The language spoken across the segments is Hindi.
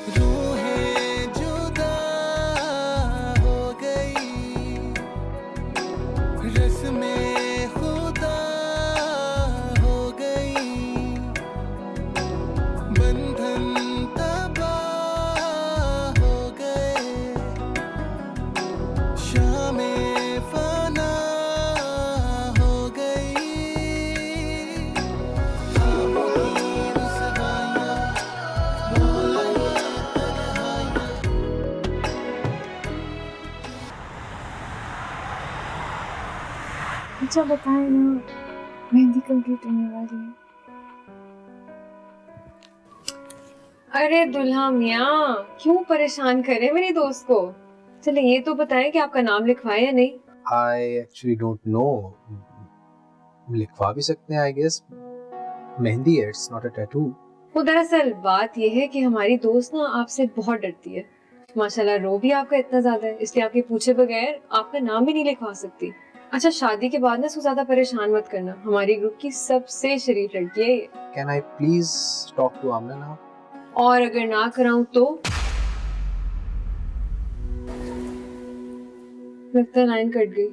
रूहें जुदा हो गई, रस्में खुदा हो गई, बंधन तबाह हो गए, शामें फना हो गई, ख्वाबों की रुसवाइयाँ, भूल ये तन्हाइयाँ। अच्छा बताएं ना, मेहंदी कंप्लीट होने वाली है। अरे दुल्हा मियाँ, क्यों परेशान करे मेरी दोस्त को? चले ये तो बताएं कि आपका नाम लिखवाए या नहीं। I actually don't know. लिखवा भी सकते हैं, I guess. मेहंदी है, it's not a tattoo. वो दरअसल बात ये है कि हमारी दोस्त ना आपसे बहुत डरती है। माशाल्लाह रो भी आपका इतना ज्यादा है, इसलिए आपके पूछे बगैर आपका नाम भी नहीं लिखवा सकती। अच्छा शादी के बाद ना उसको ज्यादा परेशान मत करना, हमारी ग्रुप की सबसे शरीफ लड़की है ये। Can I please talk to Amna now? और अगर ना कराऊं तो लगता है लाइन कट गई।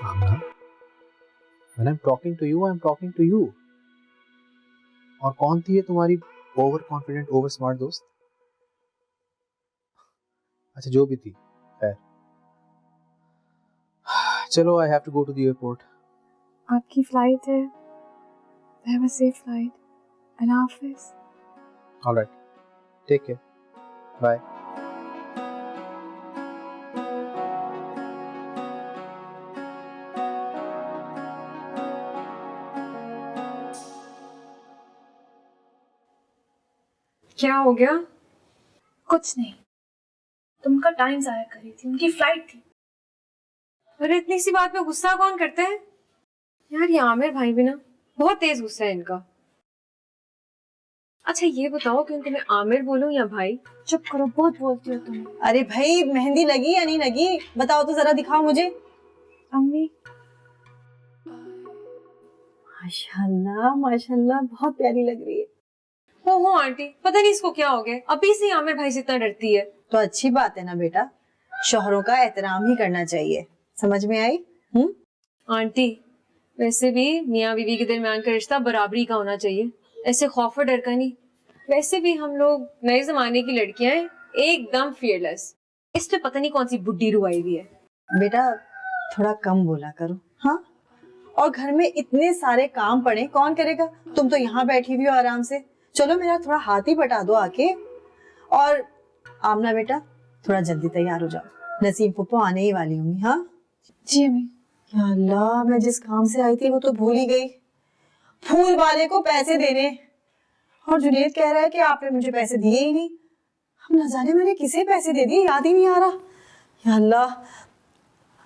Amna, when I'm talking to you, I'm talking to you. और कौन थी ये तुम्हारी ओवर कॉन्फिडेंट ओवर स्मार्ट दोस्त? अच्छा जो भी थी, खैर। चलो, I have to go to the airport. आपकी फ्लाइट है। Have a safe flight. Allah Hafiz. All right. Take care. Bye. क्या हो गया? कुछ नहीं, तुम उनका टाइम जाया कर रही थी, उनकी फ्लाइट थी। अरे इतनी सी बात पे गुस्सा कौन करता है यार? ये आमिर भाई भी ना बहुत तेज गुस्सा है इनका। अच्छा ये बताओ कि उनको मैं आमिर बोलूं या भाई? चुप करो, बहुत बोलती हो तुम। अरे भाई, मेहंदी लगी या नहीं लगी बताओ तो जरा, दिखाओ मुझे। अम्मी माशाल्लाह माशाल्लाह, बहुत प्यारी लग रही है। हो आंटी, पता नहीं इसको क्या हो गया, अभी से ही आमिर भाई से इतना डरती है। तो अच्छी बात है ना बेटा, शौहरों का एहतराम ही करना चाहिए। समझ में आई? आंटी वैसे भी मियाँ बीवी के दरमियान का रिश्ता बराबरी का होना चाहिए, ऐसे खौफ और डर का नहीं। वैसे भी हम लोग नए जमाने की लड़कियां हैं, एकदम फियरलेस। इस पे पता नहीं कौन सी बुड्ढी रुआई हुई है। बेटा थोड़ा कम बोला करो, हाँ? और घर में इतने सारे काम पड़े, कौन करेगा? तुम तो यहाँ बैठी हुई हो आराम से। चलो मेरा थोड़ा हाथ ही बटा दो आके। और आमना बेटा थोड़ा जल्दी तैयार हो जाओ, नसीम फुप्पो आने ही वाली होंगी। हाँ जी अम्मी। या अल्लाह, मैं जिस काम से आई थी वो तो भूल ही गई, फूल वाले को पैसे देने। और जुनेद कह रहा है कि आपने मुझे पैसे दिए ही नहीं। हम न जाने मैंने किसे पैसे दे दिए, याद ही नहीं आ रहा। या अल्लाह,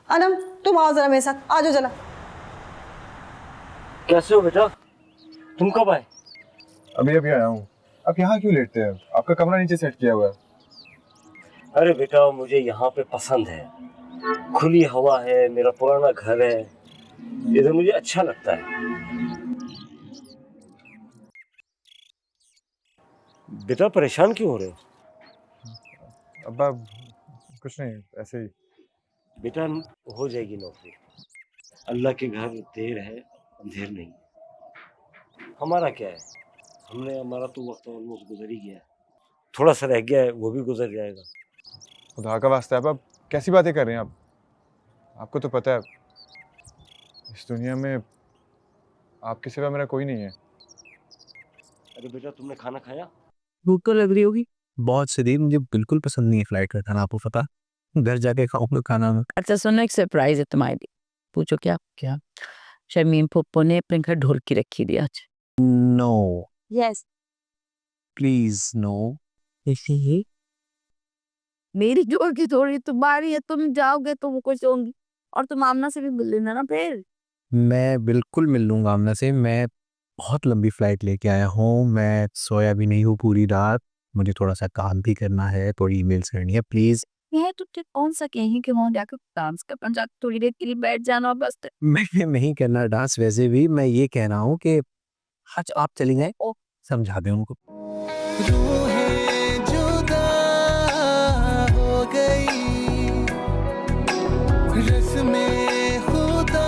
अनम तुम आओ जरा मेरे साथ, आ जाओ जरा। कैसे हो बेटा? तुम कब आए? अभी अभी आया हूँ। आप यहाँ क्यों लेटते हैं? आपका कमरा नीचे सेट किया हुआ है। अरे बेटा मुझे यहाँ पे पसंद है, खुली हवा है, मेरा पुराना घर है, इधर मुझे अच्छा लगता है। बेटा परेशान क्यों हो रहे हो? अब्बा कुछ नहीं, ऐसे ही। बेटा हो जाएगी नौकरी, अल्लाह के घर देर है अंधेर नहीं। हमारा क्या है, हमारा तो वक्त ऑलमोस्ट गुजर ही गया है, थोड़ा सा रह गया है, वो भी गुजर जाएगा। खुदा का वास्ता है अब्बा, कैसी बातें कर रहे हैं आप? आपको तो पता है इस दुनिया में आपके सिवा मेरा कोई नहीं है। अरे बेटा तुमने खाना खाया? भूख तो लग रही होगी बहुत शदीद। मुझे बिल्कुल पसंद नहीं है फ्लाइट का खाना, आपको पता। घर जाके खाऊंगा खाना में। अच्छा सुनो, एक सरप्राइज है तुम्हारे लिए। पूछो क्या? क्या? शर्मीन पप्पो ने अपने घर ढोलकी रखी थी आज। No yes. Please no. मेरी ढोलकी थोड़ी तुम्हारी है, तुम जाओगे तो वो कुछ होंगी। और तुम आमना से भी मिल लेना ना फिर। मैं बिल्कुल मिल लूंगा आमना से। मैं बहुत लंबी फ्लाइट लेके आया हूँ, मैं सोया भी नहीं हूँ पूरी रात। मुझे थोड़ा सा काम भी करना है, थोड़ी ईमेल्स करनी है। प्लीज यह तो ठीक कौन सा कहीं कि वहाँ जाकर डांस करना, जाकर थोड़ी देर के लिए बैठ जाना बस। मैं नहीं करना डांस, वैसे भी मैं ये कह रहा हूँ कि आज आप चली जाए और समझा दें उनको। रूहें जुदा हो गई, रस्में खुदा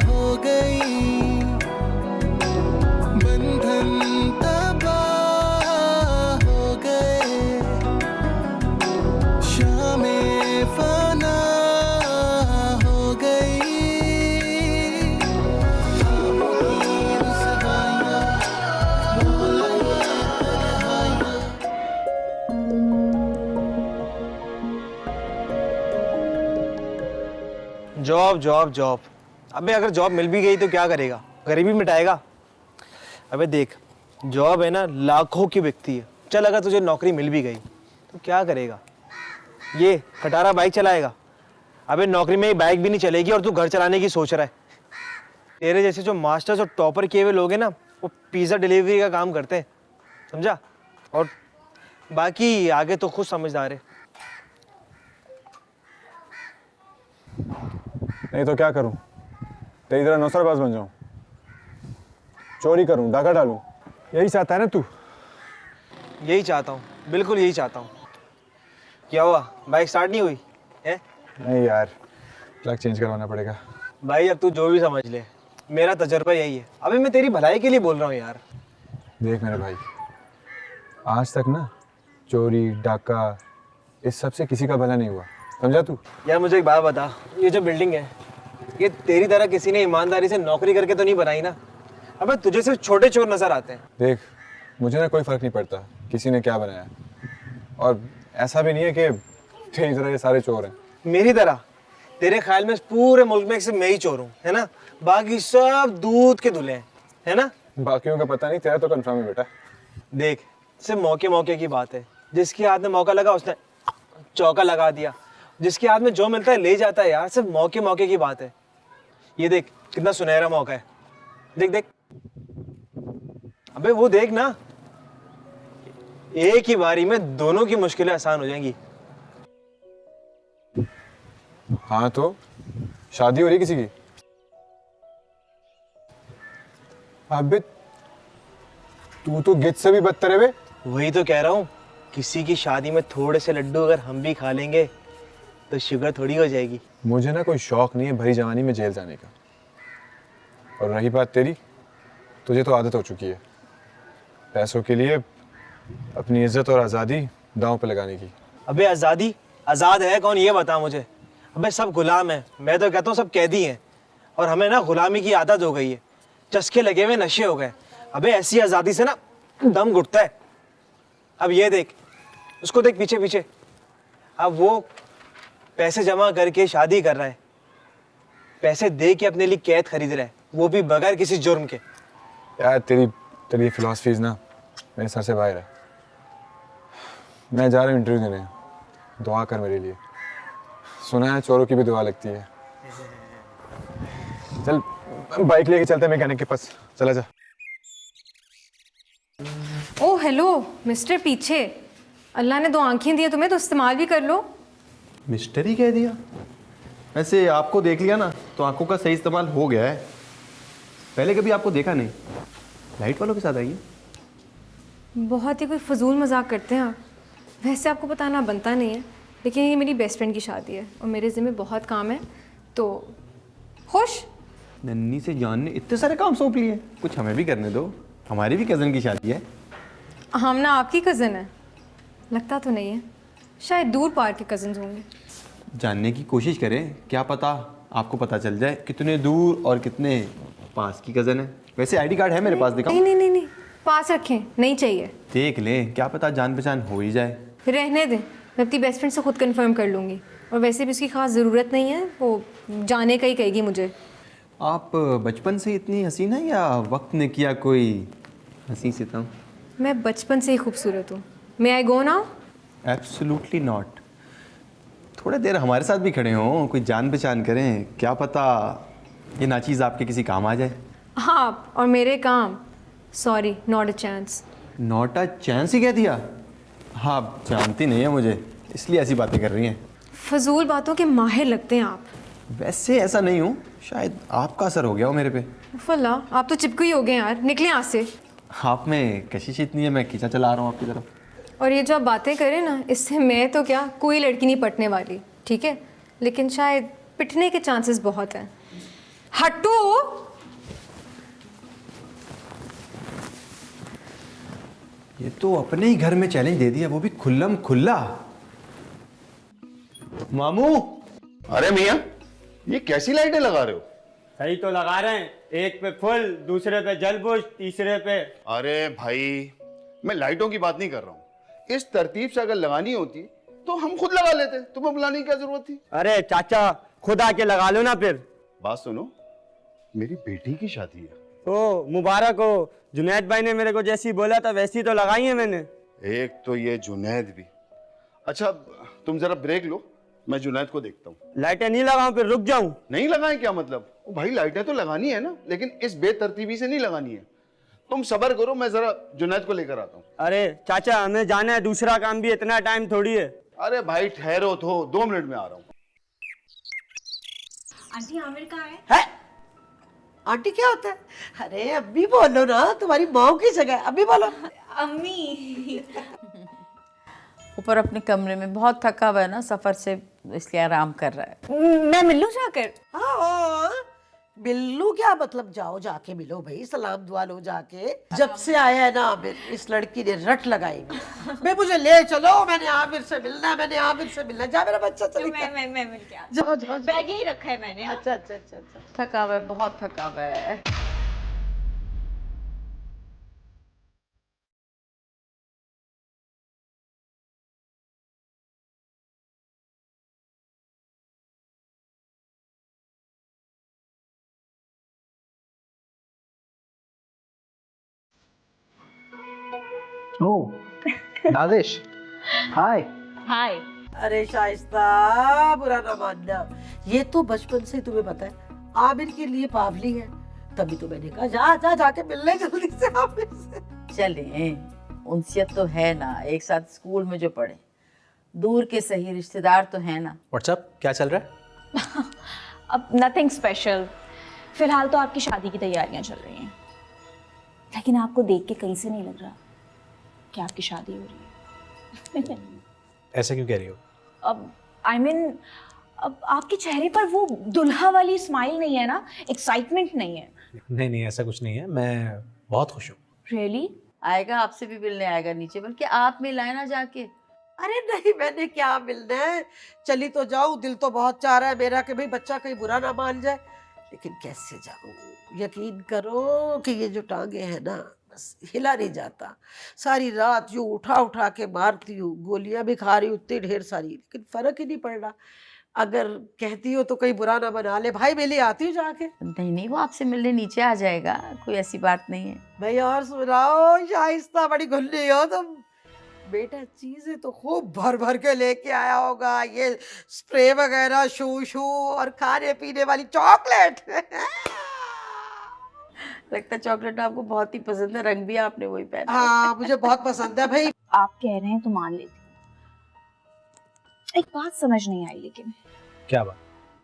हो गई, बंधन तबाह हो गए, शामें फना हो गई, ख्वाबों की रुसवाइयाँ, मौला ये तन्हाइयाँ। Job job job. अबे अगर जॉब मिल भी गई तो क्या करेगा, गरीबी मिटाएगा? अबे देख, जॉब है ना लाखों की बिकती है। चल अगर तुझे नौकरी मिल भी गई तो क्या करेगा? ये खटारा बाइक चलाएगा? अबे नौकरी में ही बाइक भी नहीं चलेगी और तू घर चलाने की सोच रहा है। तेरे जैसे जो मास्टर्स और टॉपर किए हुए लोग हैं ना, वो पिज़्ज़ा डिलीवरी का काम करते हैं, समझा? और बाकी आगे तो खुद समझदार है। नहीं तो क्या करूं? तेरी तरह नौसरबाज बन जाऊं, चोरी करूं, डाका डालूं? यही चाहता है ना तू? यही चाहता हूँ, बिल्कुल यही चाहता हूँ। क्या हुआ, बाइक स्टार्ट नहीं हुई है? नहीं यार, प्लग चेंज करवाना पड़ेगा। भाई अब तू जो भी समझ ले, मेरा तजर्बा यही है। अभी मैं तेरी भलाई के लिए बोल रहा हूँ यार। देख मेरे भाई, आज तक ना चोरी डाका इस सब से किसी का भला नहीं हुआ, समझा तू? यार मुझे एक बात बता, ये जो बिल्डिंग है ये तेरी तरह किसी ने ईमानदारी से नौकरी करके तो नहीं बनाई ना? अबे तुझे सिर्फ छोटे चोर नजर आते हैं। देख, मुझे ना कोई फर्क नहीं पड़ता किसी ने क्या बनाया, और ऐसा भी नहीं है कि तेरी तरह ये सारे चोर हैं। मेरी तरह? तेरे ख्याल में पूरे मुल्क में सिर्फ मैं ही चोर हूँ, है ना? बाकी सब दूध के धुले हैं, है ना? बाकियों का पता नहीं, तेरा तो कंफर्म है बेटा। देख, सिर्फ मौके मौके की बात है। जिसके हाथ में मौका लगा उसने चौका लगा दिया, जिसके हाथ में जो मिलता है ले जाता है यार। सिर्फ मौके मौके की बात है। ये देख कितना सुनहरा मौका है, देख देख। अबे वो देख ना, एक ही बारी में दोनों की मुश्किलें आसान हो जाएंगी। हाँ तो शादी हो रही किसी की? अबे तू तो गिद्ध से भी बदतर है बे। वही तो कह रहा हूँ, किसी की शादी में थोड़े से लड्डू अगर हम भी खा लेंगे तो शुगर थोड़ी हो जाएगी। मुझे ना कोई शौक नहीं है भरी जवानी में जेल जाने का। और रही बात तेरी, तुझे तो आदत हो चुकी है पैसों के लिए अपनी इज्जत और आज़ादी दांव पे लगाने की। अबे आज़ादी, आज़ाद है कौन ये बता मुझे। अबे सब गुलाम है, मैं तो कहता हूँ सब कैदी हैं। और हमें ना गुलामी की आदत हो गई है, चस्के लगे हुए, नशे हो गए। अबे ऐसी आज़ादी से ना दम घुटता है। अब ये देख, उसको देख पीछे पीछे, अब वो पैसे जमा करके शादी कर रहा है, पैसे दे के अपने लिए कैद खरीद रहा है, वो भी बगैर किसी जुर्म के। यार तेरी फिलॉसफीज ना मेरे सर से बाहर है। मैं जा रहा हूँ इंटरव्यू देने, दुआ कर मेरे लिए। सुना है चोरों की भी दुआ लगती है। चल बाइक लेके चलते हैं मैकेनिक के पास, चला जा। ओ हेलो मिस्टर पीछे, अल्लाह ने 2 आंखें दी है तुम्हें तो इस्तेमाल भी कर लो। मिस्टर ही कह दिया? वैसे आपको देख लिया ना तो आंखों का सही इस्तेमाल हो गया है। पहले कभी आपको देखा नहीं। लाइट वालों के साथ आइए। बहुत ही कोई फजूल मजाक करते हैं आप। वैसे आपको बताना बनता नहीं है, लेकिन ये मेरी बेस्ट फ्रेंड की शादी है और मेरे ज़िम्मे बहुत काम है, तो खुश। नन्नी से जान ने इतने सारे काम सौंप लिए, कुछ हमें भी करने दो। हमारी भी कज़न की शादी है। हम ना आपकी कज़न है? लगता तो नहीं है, शायद दूर पार के कज़न्स होंगे। जानने की कोशिश करें, क्या पता आपको पता चल जाए कितने दूर और कितने पास की कज़न है। वैसे आईडी कार्ड है मेरे पास, दिखाऊं? नहीं, पास रखें, नहीं चाहिए। देख लें, क्या पता जान पहचान हो ही जाए। रहने दें, मैं अपनी बेस्ट फ्रेंड से खुद कंफर्म कर लूँगी। और वैसे भी उसकी खास ज़रूरत नहीं है, वो जाने का ही कहेगी मुझे। आप बचपन से इतनी हसीन है या वक्त ने किया कोई हंसी सितम? मैं बचपन से ही खूबसूरत हूँ। मे आई गो नाउ? Absolutely not. थोड़ा देर हमारे साथ भी खड़े हों, कोई जान पहचान करें, क्या पता ये नाचीज़ आपके किसी काम आ जाए। हाँ, और मेरे काम, sorry, not a chance. Not a chance ही कह दिया? हाँ, जानती नहीं है मुझे। इसलिए ऐसी बातें कर रही हैं। फजूल बातों के माहिर लगते हैं आप। वैसे ऐसा नहीं हूँ, शायद आपका असर हो गया हो मेरे पे। फल्ला, आप तो चिपकू ही हो गए यार, निकले यहाँ से। आप में कशिश इतनी है, मैं खींचा चला आ रहा हूँ आपकी तरफ। और ये जो आप बातें करें ना, इससे मैं तो क्या कोई लड़की नहीं पटने वाली, ठीक है, लेकिन शायद पिटने के चांसेस बहुत हैं। हटो। ये तो अपने ही घर में चैलेंज दे दिया, वो भी खुल्लम खुल्ला। मामू। अरे मियाँ, ये कैसी लाइटें लगा रहे हो? सही तो लगा रहे हैं, एक पे फुल, दूसरे पे जलबुझ, तीसरे पे। अरे भाई, मैं लाइटों की बात नहीं कर रहा हूँ। इस तरतीब से अगर लगानी होती तो हम खुद लगा लेते, तुम्हें बुलाने की क्या जरूरत थी? अरे चाचा, खुद आके लगा लो ना फिर। बात सुनो, मेरी बेटी की शादी है। ओ मुबारक हो। जुनैद भाई ने मेरे को जैसी बोला था वैसी तो लगाई है मैंने। एक तो ये जुनैद भी। अच्छा तुम जरा ब्रेक लो, मैं जुनैद को देखता हूँ। लाइटें नहीं लगाऊं फिर रुक जाऊं? नहीं लगाएं क्या मतलब? ओ भाई लाइटें तो लगानी है ना, लेकिन इस बेतरतीबी से नहीं लगानी है। तुम सब्र करो, मैं जरा जुनैद को लेकर आता हूँ। अरे चाचा, हमें जाना है, दूसरा काम भी, इतना टाइम थोड़ी है। अरे भाई ठहरो तो, 2 मिनट में आ रहा हूँ। आंटी आमिर कहाँ है? आंटी क्या होता है? अरे अम्मी बोलो ना, तुम्हारी माँ की जगह है, अम्मी बोलो। अम्मी। ऊपर अपने कमरे में बहुत थका हुआ है ना सफर से, इसलिए आराम कर रहा है। मैं मिल लूं जाकर? हाँ, मिलू क्या मतलब, जाओ जाके मिलो भाई, सलाम दुआ लो जाके। जब से आया है ना आमिर, इस लड़की ने रट लगाई। मैं मुझे ले चलो, मैंने आमिर से मिलना है, मैंने आमिर से मिलना है। जा मेरा बच्चा चले। मैं मिल के जाओ जाओ, बैग ही रखा है मैंने। अच्छा अच्छा अच्छा अच्छा। थका हुआ है, बहुत थका हुआ है। Oh, नादिश, हाय। हाय। अरे शाइस्ता, बुरा ना मानना, ये तो बचपन से तुम्हें पता है आमिर के लिए पावली है, तभी तो मैंने कहा जा जा जाके मिलने जल्दी से आमिर से। चले, उनसियत तो है ना, एक साथ स्कूल में जो पढ़े, दूर के सही रिश्तेदार तो है ना। व्हाट्सअप क्या चल रहा है? अब नथिंग स्पेशल, फिलहाल तो आपकी शादी की तैयारियां चल रही हैं, लेकिन आपको देख के कहीं से नहीं लग रहा कि आपकी शादी हो रही है। ऐसे क्यों कह रही हो? अब I mean, अब आपके चेहरे पर वो दुल्हा वाली स्माइल नहीं है ना, एक्साइटमेंट नहीं है। नहीं नहीं, ऐसा कुछ नहीं है, मैं बहुत खुश हूँ। रियली? आएगा, आपसे भी मिलने आएगा नीचे, बल्कि आप मिलाए ना जाके। अरे नहीं, मैंने क्या मिलना है, चली तो जाऊं, दिल तो बहुत चाह रहा है मेरा कि भाई बच्चा कहीं बुरा ना मान जाए, लेकिन कैसे जाऊं? यकीन करो कि ये जो टांगे हैं ना, बस हिला नहीं जाता। सारी रात यूं उठा उठा के मारती हूँ, गोलियां भी खा रही हूँ इतनी ढेर सारी, लेकिन फर्क ही नहीं पड़ रहा। अगर कहती हो तो कहीं बुरा ना बना ले, भाई मैं ले आती हूँ जाके। नहीं नहीं, वो आपसे मिलने नीचे आ जाएगा, कोई ऐसी बात नहीं है। भाई और सुनाओ, शाइस्ता बड़ी घुल्ली हो तुम। बेटा चीजें तो खूब भर भर के लेके आया होगा, ये स्प्रे वगैरह, शू शू और खाने पीने वाली चॉकलेट। लगता है चॉकलेट आपको बहुत ही पसंद है, रंग भी आपने वही पहना। हाँ मुझे बहुत पसंद है भाई। आप कह रहे हैं तो मान लेती हूँ। एक बात समझ नहीं आई, लेकिन क्या बात?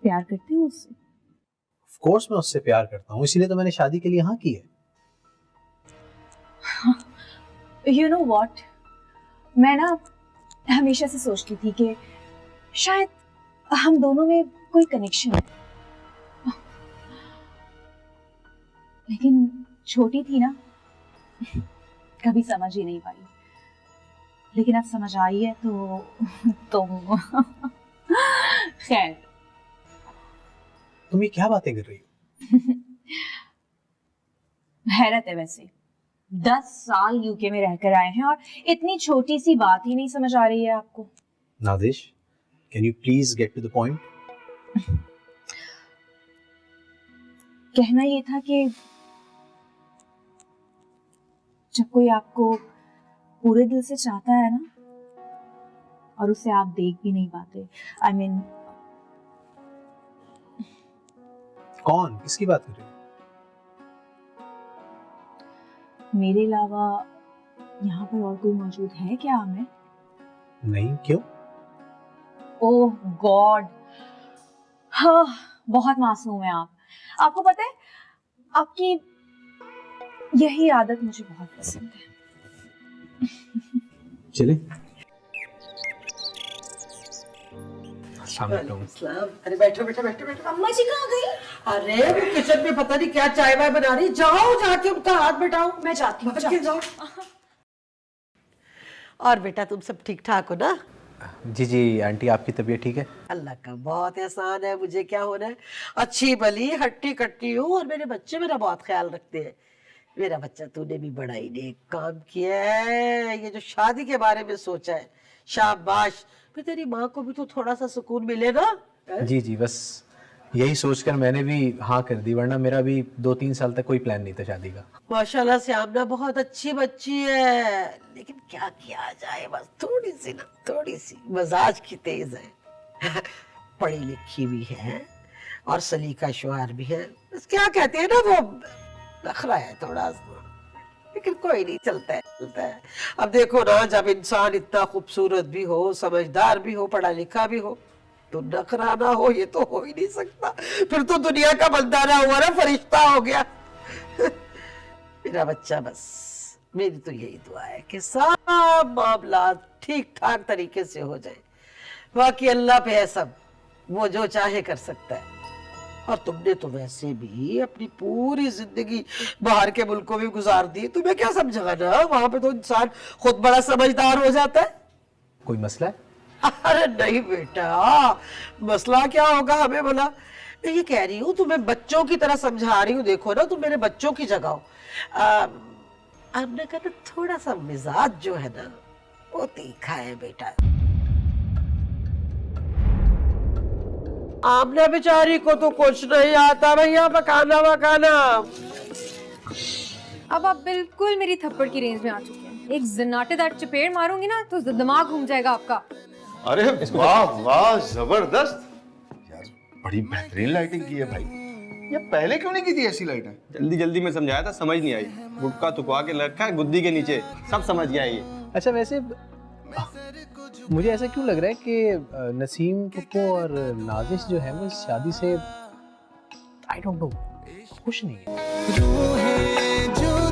प्यार करते हो उससे? ऑफ कोर्स मैं उससे प्यार करता हूँ, इसीलिए तो मैंने शादी के लिए हाँ की है। You know what? मैं ना हमेशा से सोचती थी कि शायद हम दोनों में कोई कनेक्शन है, लेकिन छोटी थी ना, कभी समझ ही नहीं पाई, लेकिन अब समझ आई है तो तुम खैर। तुम ये क्या बातें कर रही हो? हैरत है वैसे, 10 साल यूके में रहकर आए हैं और इतनी छोटी सी बात ही नहीं समझ आ रही है आपको। Nadish, can you please get to the point? कहना ये था कि जब कोई आपको पूरे दिल से चाहता है ना, और उसे आप देख भी नहीं पाते, I mean, कौन, किसकी बात कर रही हो? मेरे अलावा यहाँ पर और कोई मौजूद है क्या आमिर? नहीं, क्यों? ओह गॉड, हाँ बहुत मासूम है आप। आपको पता है आपकी यही आदत मुझे बहुत पसंद है। चले अरे बैठो बैठो बैठो बैठो। अम्मा जी कहाँ गई? अरे वो किचन में पता नहीं क्या चाय वाय बना रही, जाओ जाके उनका हाथ बैठाओ। मैं जाती हूँ। जाओ। और बेटा तुम सब ठीक ठाक हो ना? जी जी आंटी, आपकी तबीयत ठीक है? अल्लाह का बहुत एहसान है, मुझे क्या होना है, अच्छी भली हट्टी कट्टी हूँ और मेरे बच्चे मेरा बहुत ख्याल रखते हैं। मेरा बच्चा तूने भी बड़ा ही नेक काम किया है, ये जो शादी के बारे में सोचा है, शाबाश। फिर तेरी माँ को भी तो थोड़ा सा सुकून मिले ना। जी जी, बस यही सोचकर मैंने भी हाँ कर दी, वरना मेरा भी 2-3 साल तक कोई प्लान नहीं था शादी का। माशाल्लाह से आमना बहुत अच्छी बच्ची है, लेकिन क्या किया जाए, बस थोड़ी सी ना, थोड़ी सी मजाज की तेज है। पढ़ी लिखी भी है और सलीका शुआर भी है, बस क्या कहते हैं ना वो नखरा है थोड़ा सा, लेकिन कोई नहीं, चलता है चलता है। अब देखो ना, जब इंसान इतना खूबसूरत भी हो, समझदार भी हो, पढ़ा लिखा भी हो, तो नखरा ना हो ये तो हो ही नहीं सकता। फिर तो दुनिया का बंदा ना हुआ ना, फरिश्ता हो गया। मेरा बच्चा, बस मेरी तो यही दुआ है कि सब मामला ठीक ठाक तरीके से हो जाए। बाकी अल्लाह पे है सब, वो जो चाहे कर सकता है। और तुमने तो वैसे भी अपनी पूरी जिंदगी बाहर के मुल्कों में गुजार दी, तुम्हें क्या समझा ना, वहां पे तो इंसान खुद बड़ा समझदार हो जाता है। कोई मसला है? अरे नहीं बेटा, मसला क्या होगा हमें भला। मैं ये कह रही हूँ, तुम्हें बच्चों की तरह समझा रही हूँ, देखो ना तुम मेरे बच्चों की जगह हो। हमने कहा थोड़ा सा मिजाज जो है ना वो तीखा है बेटा। आमना बेचारी को तो कुछ नहीं आता भैया पकाना वकाना। अब आप बिल्कुल मेरी थप्पड़ की रेंज में आ चुके हैं। एक जनाटेदार चपेड़ मारूंगी ना तो दिमाग घूम जाएगा आपका। अरे वाह वाह, जबरदस्त यार, बड़ी बेहतरीन लाइटिंग की है भाई। ये पहले क्यों नहीं की थी ऐसी लाइटें? जल्दी जल्दी में समझाया था, समझ नहीं आई। गुटका तुकवा के रखा है गुद्दी के नीचे, सब समझ गया ये। अच्छा, वैसे मुझे ऐसा क्यों लग रहा है कि नसीम को और नाजिश जो है वो इस शादी से आई डोंट नो खुश नहीं है। रूहें जो